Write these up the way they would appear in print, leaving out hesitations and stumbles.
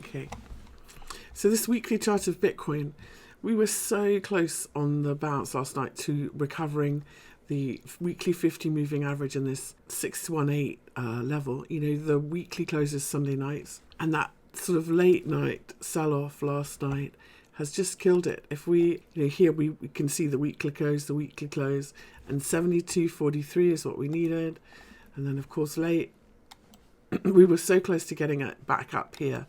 Okay. So this weekly chart of Bitcoin, we were so close on the bounce last night to recovering the weekly 50 moving average in this 618 level. You know, the weekly closes Sunday nights, and that sort of late night sell-off last night has just killed it. If we, you know, here we can see the weekly close, and 72.43 is what we needed. And then, of course, late, we were so close to getting it back up here.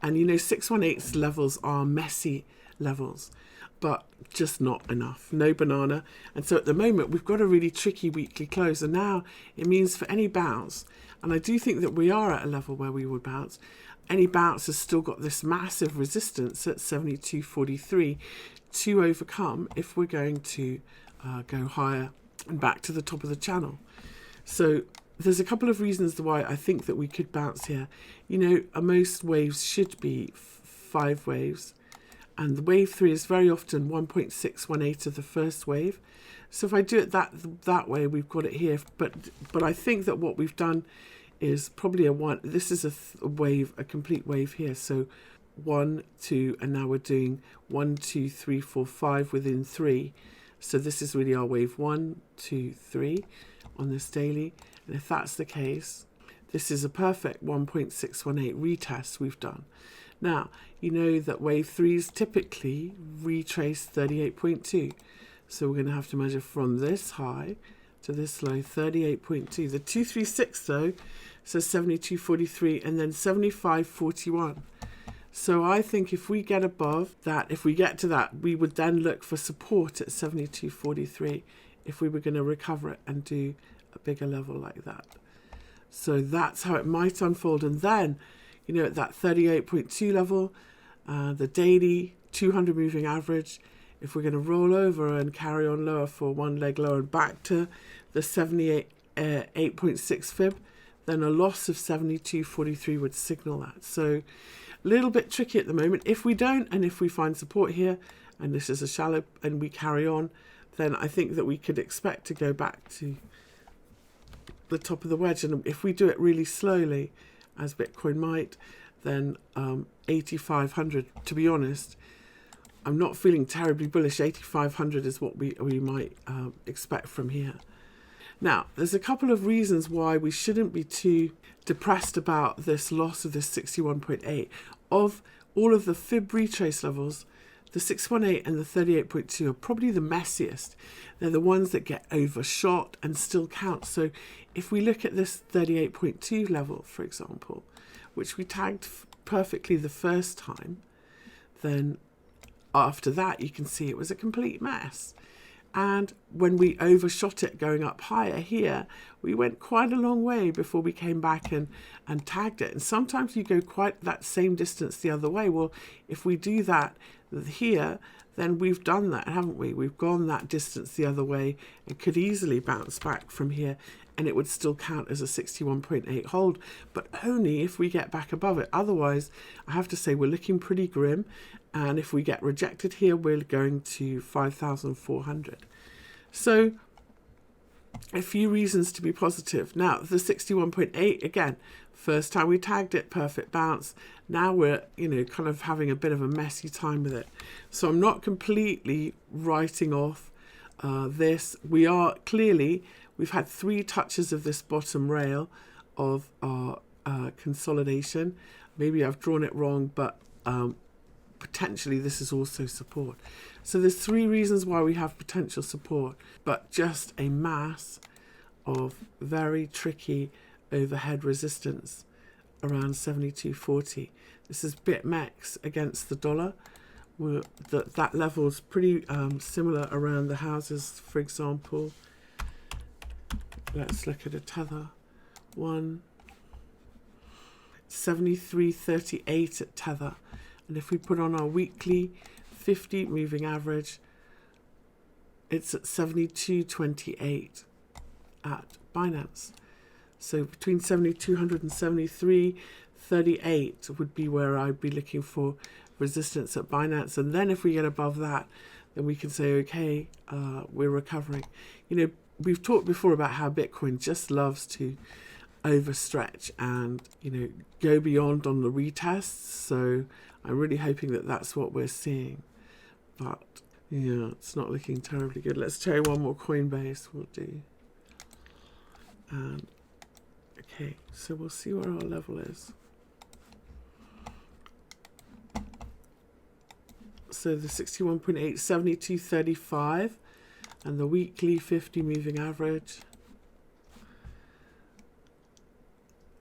And, you know, 618's levels are messy levels, but just not enough. No banana. And so at the moment, we've got a really tricky weekly close. And now it means for any bounce, and I do think that we are at a level where we would bounce, any bounce has still got this massive resistance at 72.43 to overcome if we're going to go higher and back to the top of the channel. So there's a couple of reasons why I think that we could bounce here. You know, most waves should be 5 waves, and the wave 3 is very often 1.618 of the first wave. So if I do it that way, we've got it here. But I think that what we've done is probably this is a wave, a complete wave here. So 1, 2, and now we're doing 1, 2, 3, 4, 5 within 3. So this is really our wave 1, 2, 3 on this daily. And if that's the case, this is a perfect 1.618 retest we've done. Now, you know that wave 3s typically retrace 38.2. So we're going to have to measure from this high to this low, 38.2. The 236 though says 72.43 and then 75.41. So I think if we get above that, if we get to that, we would then look for support at 72.43 if we were going to recover it and do a bigger level like that. So that's how it might unfold. And then, you know, at that 38.2 level, the daily 200 moving average, if we're going to roll over and carry on lower for one leg lower and back to the 78.6 fib, then a loss of 72.43 would signal that. So a little bit tricky at the moment. If we don't, and if we find support here, and this is a shallow, and we carry on, then I think that we could expect to go back to the top of the wedge. And if we do it really slowly, as Bitcoin might, then 8,500, to be honest, I'm not feeling terribly bullish. 8,500 is what we might expect from here. Now, there's a couple of reasons why we shouldn't be too depressed about this loss of this 61.8. Of all of the fib retrace levels, the 618 and the 38.2 are probably the messiest. They're the ones that get overshot and still count. So if we look at this 38.2 level, for example, which we tagged perfectly the first time, then after that you can see it was a complete mess. And when we overshot it going up higher here, we went quite a long way before we came back and tagged it. And sometimes you go quite that same distance the other way. Well, if we do that here, then we've done that, haven't we? We've gone that distance the other way and could easily bounce back from here, and it would still count as a 61.8 hold, but only if we get back above it. Otherwise, I have to say we're looking pretty grim. And if we get rejected here, we're going to 5,400. So a few reasons to be positive. Now, the 61.8, again, first time we tagged it, perfect bounce. Now we're, you know, kind of having a bit of a messy time with it. So I'm not completely writing off this. We are clearly, we've had 3 touches of this bottom rail of our consolidation. Maybe I've drawn it wrong, but potentially this is also support. So there's 3 reasons why we have potential support, but just a mass of very tricky overhead resistance around 72.40. This is BitMEX against the dollar. That level is pretty similar around the houses, for example. Let's look at a tether. 73.38 at tether. And if we put on our weekly 50 moving average, it's at 72.28 at Binance. So between 7,200 and 73.38 would be where I'd be looking for resistance at Binance. And then if we get above that, then we can say, okay, we're recovering. You know, we've talked before about how Bitcoin just loves to overstretch and, you know, go beyond on the retests. So I'm really hoping that that's what we're seeing. But yeah, it's not looking terribly good. Let's try one more Coinbase. We'll do. And okay, so we'll see where our level is. So the 61.8, 72.35, and the weekly 50 moving average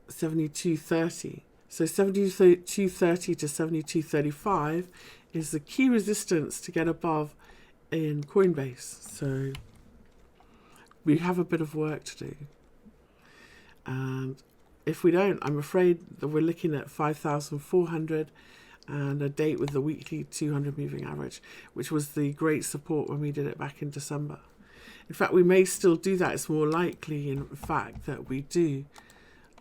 72.30. So 72.30 to 72.35 is the key resistance to get above in Coinbase. So we have a bit of work to do. And if we don't, I'm afraid that we're looking at 5,400 and a date with the weekly 200 moving average, which was the great support when we did it back in December. In fact, we may still do that. It's more likely, in fact, that we do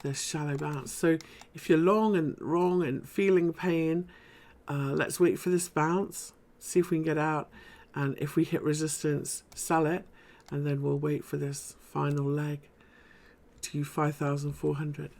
this shallow bounce. So if you're long and wrong and feeling pain, let's wait for this bounce, see if we can get out, and if we hit resistance, sell it, and then we'll wait for this final leg to 5,400.